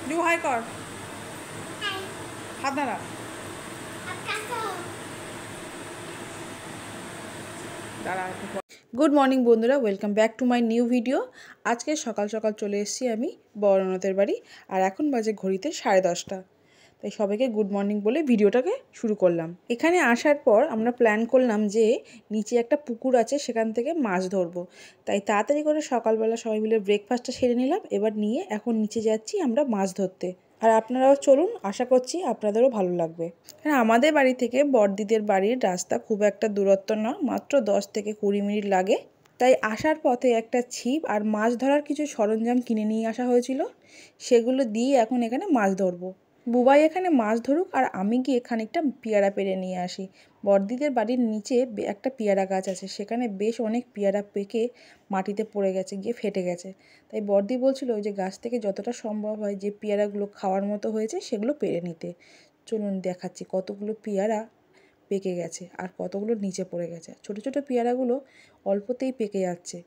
Due high কর, হাত নাড়া। গুড মর্নিং বন্ধুরা, welcome back to my new video. আজকে সকাল সকাল চলে এসেছি আমি বড়নদের বাড়ি, আর এখন বাজে ঘড়িতে 10:30। তাই সবাইকে গুড মর্নিং বলে ভিডিওটাকে শুরু করলাম। এখানে আসার পর আমরা প্ল্যান করলাম যে নিচে একটা পুকুর আছে, সেখান থেকে মাছ ধরবো। তাই তাড়াতাড়ি করে সকালবেলা সবাই মিলে ব্রেকফাস্টটা সেরে নিলাম। এবার নিয়ে এখন নিচে যাচ্ছি আমরা মাছ ধরতে। আর আপনারাও চলুন, আশা করছি আপনাদেরও ভালো লাগবে। হ্যাঁ, আমাদের বাড়ি থেকে বড়দিদের বাড়ির রাস্তা খুব একটা দূরত্ব না, মাত্র 10 থেকে 20 মিনিট লাগে। তাই আসার পথে একটা ছিপ আর মাছ ধরার কিছু সরঞ্জাম কিনে নিয়ে আসা হয়েছিল, সেগুলো দিয়ে এখন এখানে মাছ ধরবো। বুবাই এখানে মাছ ধরুক আর আমি গিয়ে খানিকটা পেয়ারা পেড়ে নিয়ে আসি। বড়দিদের বাড়ির নিচে একটা পেয়ারা গাছ আছে, সেখানে বেশ অনেক পেয়ারা পেকে মাটিতে পড়ে গেছে, গিয়ে ফেটে গেছে। তাই বড়দি বলছিল যে গাছ থেকে যতটা সম্ভব হয় যে পেয়ারাগুলো খাওয়ার মতো হয়েছে সেগুলো পেড়ে নিতে। চলুন দেখাচ্ছি কতগুলো পেয়ারা পেকে গেছে আর কতগুলো নিচে পড়ে গেছে। ছোট ছোট পেয়ারাগুলো অল্পতেই পেকে যাচ্ছে,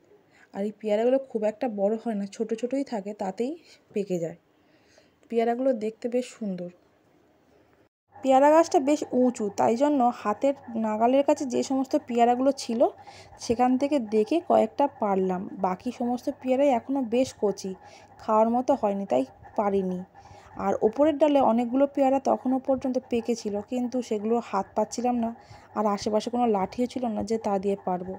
আর এই পেয়ারাগুলো খুব একটা বড় হয় না, ছোট ছোটই থাকে, তাতেই পেকে যায়। পেয়ারাগুলো দেখতে বেশ সুন্দর। পেয়ারা গাছটা বেশ উঁচু, তাই জন্য হাতের নাগালের কাছে যে সমস্ত পেয়ারাগুলো ছিল সেখান থেকে দেখে কয়েকটা পারলাম। বাকি সমস্ত পেয়ারাই এখনও বেশ কচি, খাওয়ার মতো হয়নি, তাই পারিনি। আর ওপরের ডালে অনেকগুলো পেয়ারা তখনও পর্যন্ত পেকে ছিল, কিন্তু সেগুলো হাত পাচ্ছিলাম না, আর আশেপাশে কোনো লাঠিও ছিল না যে তা দিয়ে পারবো।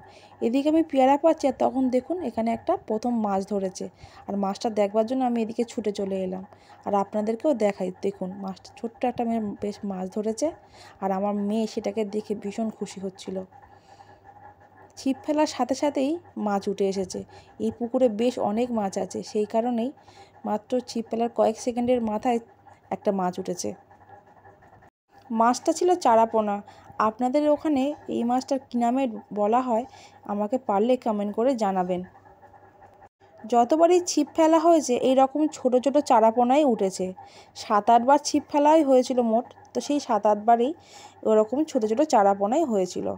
এদিকে আমি পেয়ারা পাচ্ছি, আর তখন দেখুন এখানে একটা প্রথম মাছ ধরেছে। আর মাছটা দেখবার জন্য আমি এদিকে ছুটে চলে এলাম, আর আপনাদেরকেও দেখাই। দেখুন মাছটা, ছোট্ট একটা মেয়ে বেশ মাছ ধরেছে, আর আমার মেয়ে সেটাকে দেখে ভীষণ খুশি হচ্ছিল। ছিপ ফেলার সাথে সাথেই মাছ উঠে এসেছে। এই পুকুরে বেশ অনেক মাছ আছে, সেই কারণেই মাত্র ছিপ ফেলার কয়েক সেকেন্ডের মাথায় একটা মাছ উঠেছে। মাছটা ছিল চারাপোনা। আপনাদের ওখানে এই মাছটার কী নামে বলা হয় আমাকে পারলে কমেন্ট করে জানাবেন। যতবারই ছিপ ফেলা হয়েছে এই রকম ছোট ছোট চারাপোনাই উঠেছে। 7-8 বার ছিপ ফেলাই হয়েছিল মোট, তো সেই 7-8 বারই ওরকম ছোট ছোট চারাপোনাই হয়েছিল।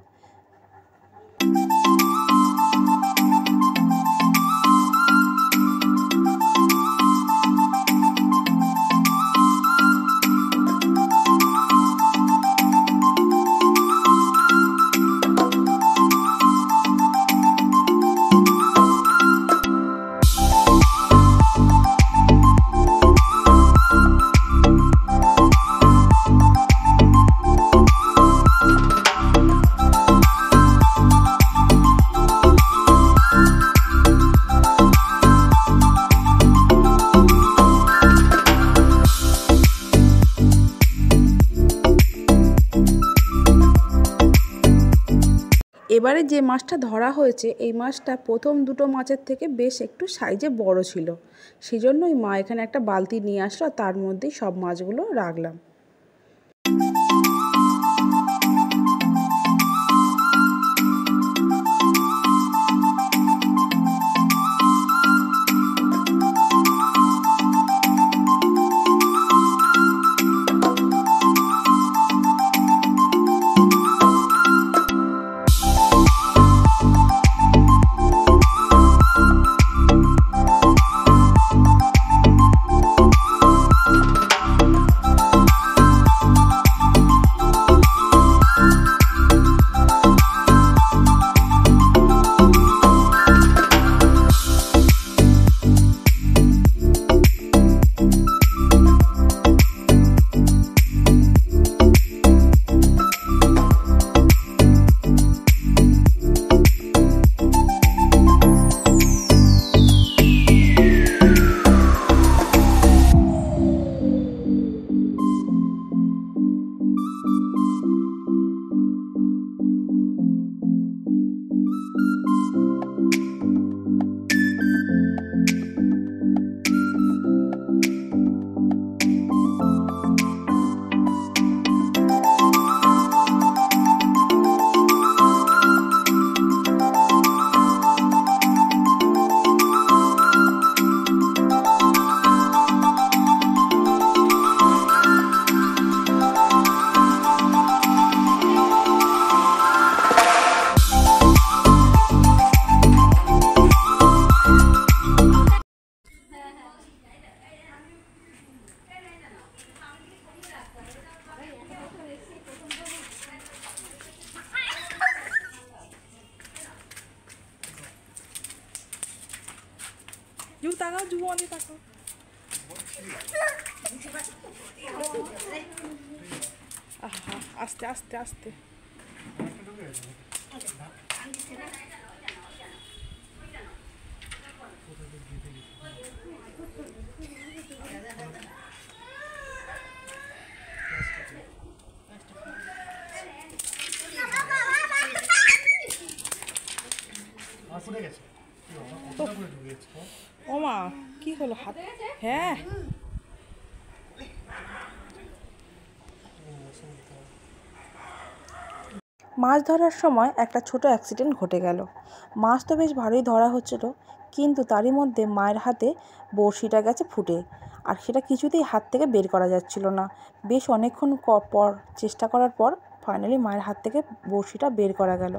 এবারে যে মাছটা ধরা হয়েছে এই মাছটা প্রথম দুটো মাছের থেকে বেশ একটু সাইজে বড় ছিল, সেই জন্যই মা এখানে একটা বালতি নিয়ে আসলো, তার মধ্যেই সব মাছগুলো রাখলাম। জুয়ানি দেখো। আস্তে আস্তে আস্তে। ও মা, কি হলো হাত? হ্যাঁ, মাছ ধরার সময় একটা ছোট অ্যাক্সিডেন্ট ঘটে গেল। মাছ তো বেশ ভালোই ধরা হচ্ছিল, কিন্তু তারই মধ্যে মায়ের হাতে বড়শিটা গেছে ফুটে, আর সেটা কিছুতেই হাত থেকে বের করা যাচ্ছিল না। বেশ অনেকক্ষণ পর চেষ্টা করার পর ফাইনালি মায়ের হাত থেকে বড়শিটা বের করা গেল,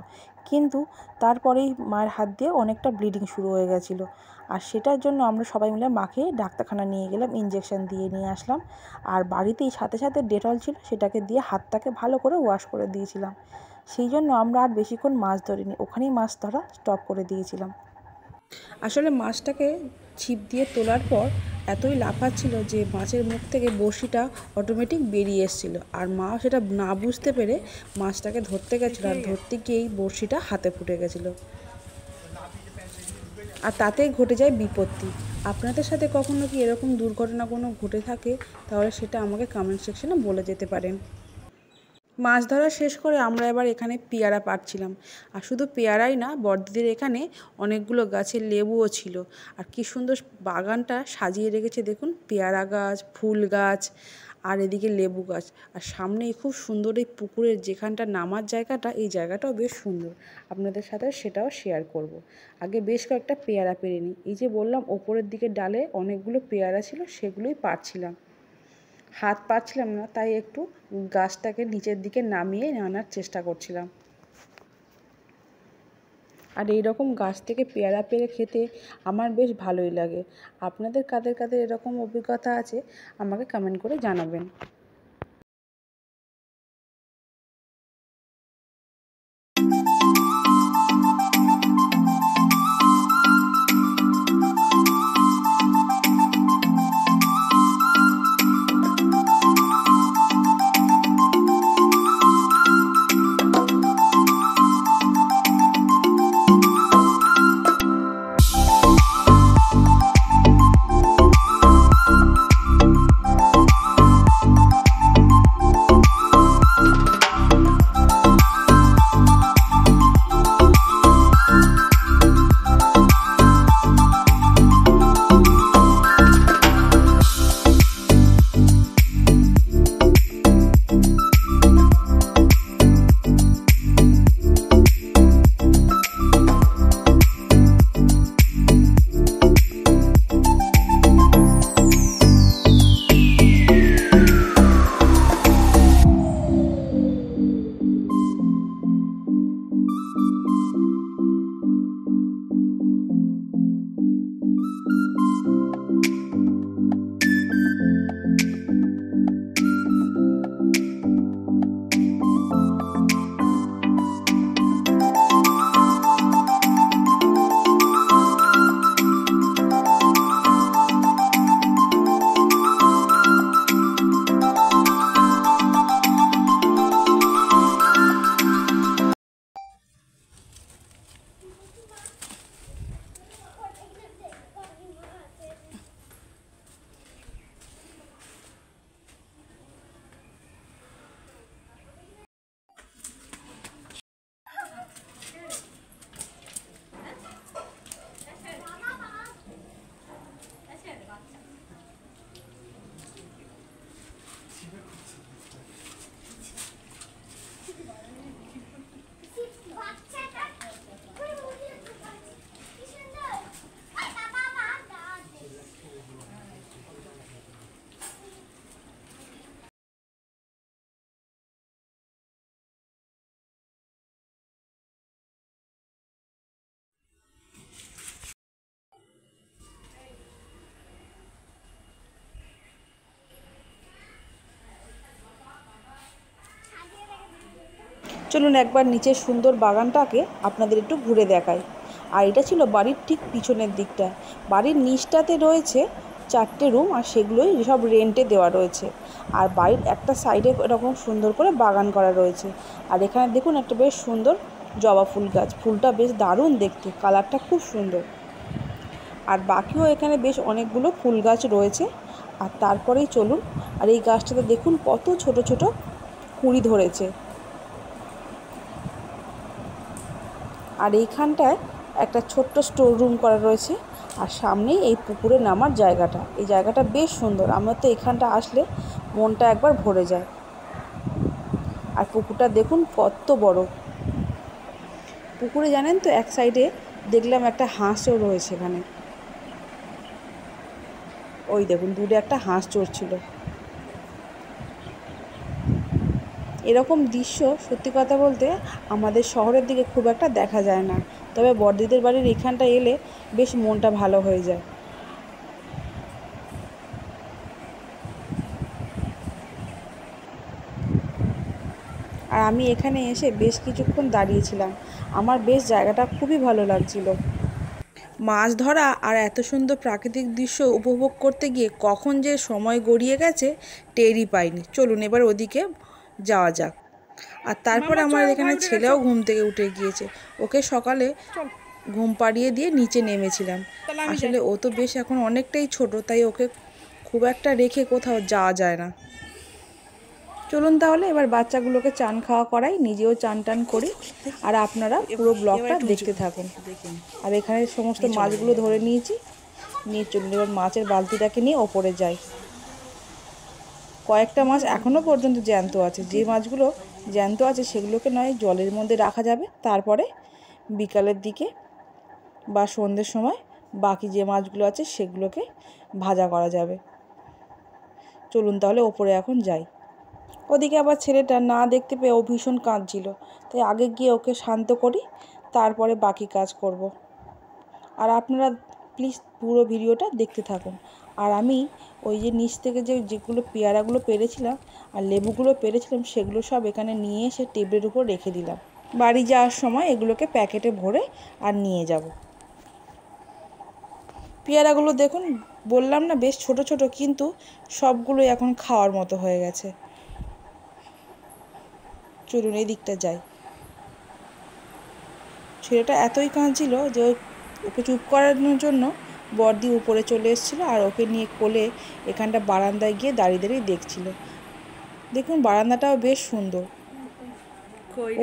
কিন্তু তারপরেই মায়ের হাত দিয়ে অনেকটা ব্লিডিং শুরু হয়ে গেছিলো। আর সেটার জন্য আমরা সবাই মিলে মাকে ডাক্তারখানা নিয়ে গেলাম, ইঞ্জেকশন দিয়ে নিয়ে আসলাম। আর বাড়িতেই সাথে সাথে ডেটল ছিল, সেটাকে দিয়ে হাতটাকে ভালো করে ওয়াশ করে দিয়েছিলাম। সেই জন্য আমরা আর বেশিক্ষণ মাছ ধরিনি, ওখানেই মাছ ধরা স্টপ করে দিয়েছিলাম। আসলে মাছটাকে ছিপ দিয়ে তোলার পর এতই লাফাচ্ছিল যে মাছের মুখ থেকে বড়শিটা অটোমেটিক বেরিয়ে এসেছিলো, আর মা সেটা না বুঝতে পেরে মাছটাকে ধরতে গেছিলো, আর ধরতে গিয়েই বড়শিটা হাতে ফুটে গেছিলো, আর তাতেই ঘটে যায় বিপত্তি। আপনাদের সাথে কখনো কি এরকম দুর্ঘটনা কোনো ঘটে থাকে? তাহলে সেটা আমাকে কমেন্ট সেকশনে বলে যেতে পারেন। মাছ ধরা শেষ করে আমরা এবার এখানে পেয়ারা পাড়ছিলাম। আর শুধু পেয়ারাই না, বড়দিদির এখানে অনেকগুলো গাছের লেবুও ছিল। আর কি সুন্দর বাগানটা সাজিয়ে রেখেছে দেখুন, পেয়ারা গাছ, ফুল গাছ, আর এদিকে লেবু গাছ। আর সামনেই খুব সুন্দর এই পুকুরের যেখানটা নামার জায়গাটা, এই জায়গাটাও বেশ সুন্দর। আপনাদের সাথে সেটাও শেয়ার করব। আগে বেশ কয়েকটা পেয়ারা পেরে নিই। এই যে বললাম ওপরের দিকে ডালে অনেকগুলো পেয়ারা ছিল, সেগুলোই পাড়ছিলাম। হাত পাচ্ছিলাম না, তাই একটু গাছটাকে নিচের দিকে নামিয়ে আনার চেষ্টা করছিলাম। আর এই রকম গাছ থেকে পেয়ারা পেড়ে খেতে আমার বেশ ভালোই লাগে। আপনাদের কাদের কাদের এরকম অভিজ্ঞতা আছে আমাকে কমেন্ট করে জানাবেন। চলুন একবার নিচের সুন্দর বাগানটাকে আপনাদের একটু ঘুরে দেখাই। আর এটা ছিল বাড়ির ঠিক পিছনের দিকটা। বাড়ির নিচটাতে রয়েছে 4টে রুম, আর সেগুলোই সব রেন্টে দেওয়া রয়েছে। আর বাড়ির একটা সাইডে এরকম সুন্দর করে বাগান করা রয়েছে। আর এখানে দেখুন একটা বেশ সুন্দর জবা ফুল গাছ, ফুলটা বেশ দারুণ দেখতে, কালারটা খুব সুন্দর। আর বাকিও এখানে বেশ অনেকগুলো ফুল গাছ রয়েছে। আর তারপরেই চলুন, আর এই গাছটাতে দেখুন কত ছোট ছোট কুঁড়ি ধরেছে। আর এইখানটায় একটা ছোট্ট স্টোর রুম করা রয়েছে। আর সামনেই এই পুকুরে নামার জায়গাটা, এই জায়গাটা বেশ সুন্দর। আমার তো এখানটা আসলে মনটা একবার ভরে যায়। আর পুকুরটা দেখুন কত বড়। পুকুরে জানেন তো এক সাইডে দেখলাম একটা হাঁসও রয়েছে এখানে। ওই দেখুন দূরে একটা হাঁস চড়ছিল। এরকম দৃশ্য সত্যি কথা বলতে আমাদের শহরের দিকে খুব একটা দেখা যায় না। তবে বড়দিদের বাড়ির এখানটা এলে বেশ মনটা ভালো হয়ে যায়। আর আমি এখানে এসে বেশ কিছুক্ষণ দাঁড়িয়েছিলাম, আমার বেশ জায়গাটা খুবই ভালো লাগছিল। মাছ ধরা আর এত সুন্দর প্রাকৃতিক দৃশ্য উপভোগ করতে গিয়ে কখন যে সময় গড়িয়ে গেছে টেরই পাইনি। চলুন এবার ওদিকে যাওয়া যাক। আর তারপরে আমার এখানে ছেলেও ঘুম থেকে উঠে গিয়েছে, ওকে সকালে ঘুম পাড়িয়ে দিয়ে নিচে নেমেছিলাম। আসলে ও তো বেশ এখন অনেকটাই ছোট, তাই ওকে খুব একটা রেখে কোথাও যাওয়া যায় না। চলুন তাহলে এবার বাচ্চাগুলোকে চান খাওয়া করাই, নিজেও চান টান করি, আর আপনারা পুরো ব্লগটা দেখতে থাকুন। আর এখানে সমস্ত মাছগুলো ধরে নিয়েছি, নিয়ে চলুন এবার মাছের বালতিটাকে নিয়ে ওপরে যাই। কয়েকটা মাছ এখনও পর্যন্ত জ্যান্ত আছে। যে মাছগুলো জ্যান্ত আছে সেগুলোকে নয় জলের মধ্যে রাখা যাবে, তারপরে বিকালের দিকে বা সন্ধ্যের সময় বাকি যে মাছগুলো আছে সেগুলোকে ভাজা করা যাবে। চলুন তাহলে ওপরে এখন যাই। ওদিকে আবার ছেলেটা না দেখতে পেয়ে ও ভীষণ কাঁদছিল, তাই আগে গিয়ে ওকে শান্ত করি, তারপরে বাকি কাজ করব। আর আপনারা প্লিজ পুরো ভিডিওটা দেখতে থাকুন। আর আমি ওই যে নিচ থেকে যেগুলো পেয়ারাগুলো পেরেছিলাম আর লেবুগুলো পেরেছিলাম সেগুলো সব এখানে নিয়ে এসে টেবিলের উপর রেখে দিলাম। বাড়ি যাওয়ার সময় এগুলোকে প্যাকেটে ভরে আর নিয়ে যাব। পেয়ারাগুলো দেখুন, বললাম না বেশ ছোট ছোট, কিন্তু সবগুলোই এখন খাওয়ার মতো হয়ে গেছে। চলুন এই দিকটা যাই। ছেলেটা এতই কাঁদছিল যে ওকে চুপ করানোর জন্য বড়দি উপরে চলে এসেছিলো, আর ওকে নিয়ে কোলে এখানটা বারান্দায় গিয়ে দাঁড়িয়ে দাঁড়িয়ে দেখছিল। দেখুন বারান্দাটাও বেশ সুন্দর,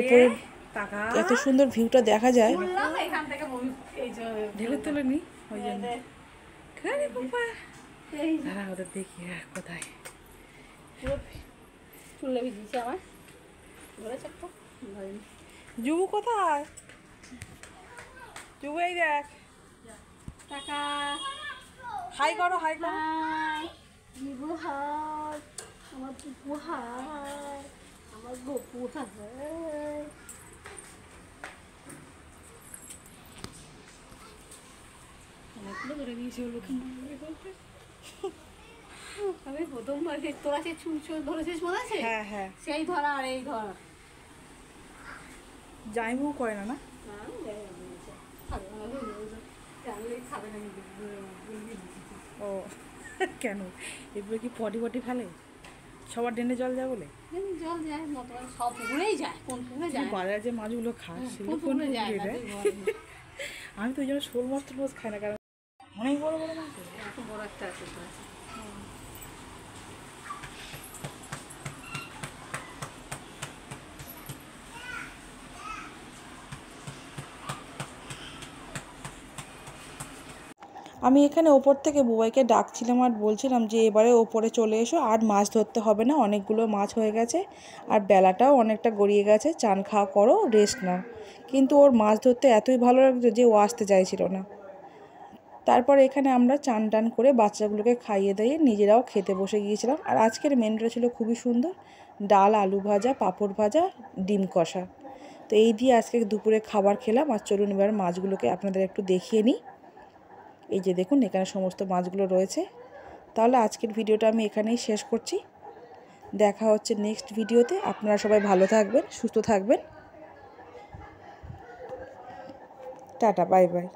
উপরে এত সুন্দর ভিউটা দেখা যায়। কোথায় জুবু কোথায়? জুবু এই দেখ, টাকা হাই করো, হাই করো। জুবু হাই, আমার পুপু হাই, আমার গপু হাই। অনেকগুলো ধরে দিয়েছে ওর লোক। আমি প্রথমবার তোরা সে ছুঁচো ধরেছিস মনে আছে? হ্যাঁ হ্যাঁ, সেই ধরা আর এই ধরা জাইমু করে না। না ও কেন এগুলো কি পটি পটি ফেলে? সবার ড্রেনে জল যায় বলে? জল যায় সব পুকুরেই যায়, কোন পুকুরে যায়? বাজারে যে মাছগুলো খাস সেগুলো কোন পুকুরে যায়? আমি তো ওই জন্য শোল মাছ টোল মাছ খাই না, কারণ অনেক বড় বড় মাছ, এত বড় একটা আছে। আমি এখানে ওপর থেকে বুবাইকে ডাকছিলাম আর বলছিলাম যে এবারে ওপরে চলে এসো, আর মাছ ধরতে হবে না, অনেকগুলো মাছ হয়ে গেছে আর বেলাটাও অনেকটা গড়িয়ে গেছে, চান খাওয়া করো, রেস্ট নাও। কিন্তু ওর মাছ ধরতে এতই ভালো লাগতো যে ও আসতে চাইছিল না। তারপর এখানে আমরা চান টান করে বাচ্চাগুলোকে খাইয়ে দিয়ে নিজেরাও খেতে বসে গিয়েছিলাম। আর আজকের মেনুটা ছিল খুবই সুন্দর, ডাল, আলু ভাজা, পাঁপড় ভাজা, ডিম কষা। তো এই দিয়ে আজকে দুপুরে খাবার খেলাম। আর চলুন এবার মাছগুলোকে আপনাদের একটু দেখিয়ে নিই। এই যে দেখুন এখানে সমস্ত মাছগুলো রয়েছে। তাহলে আজকের ভিডিওটা আমি এখানেই শেষ করছি। দেখা হচ্ছে নেক্সট ভিডিওতে। আপনারা সবাই ভালো থাকবেন, সুস্থ থাকবেন। Tata, bye bye.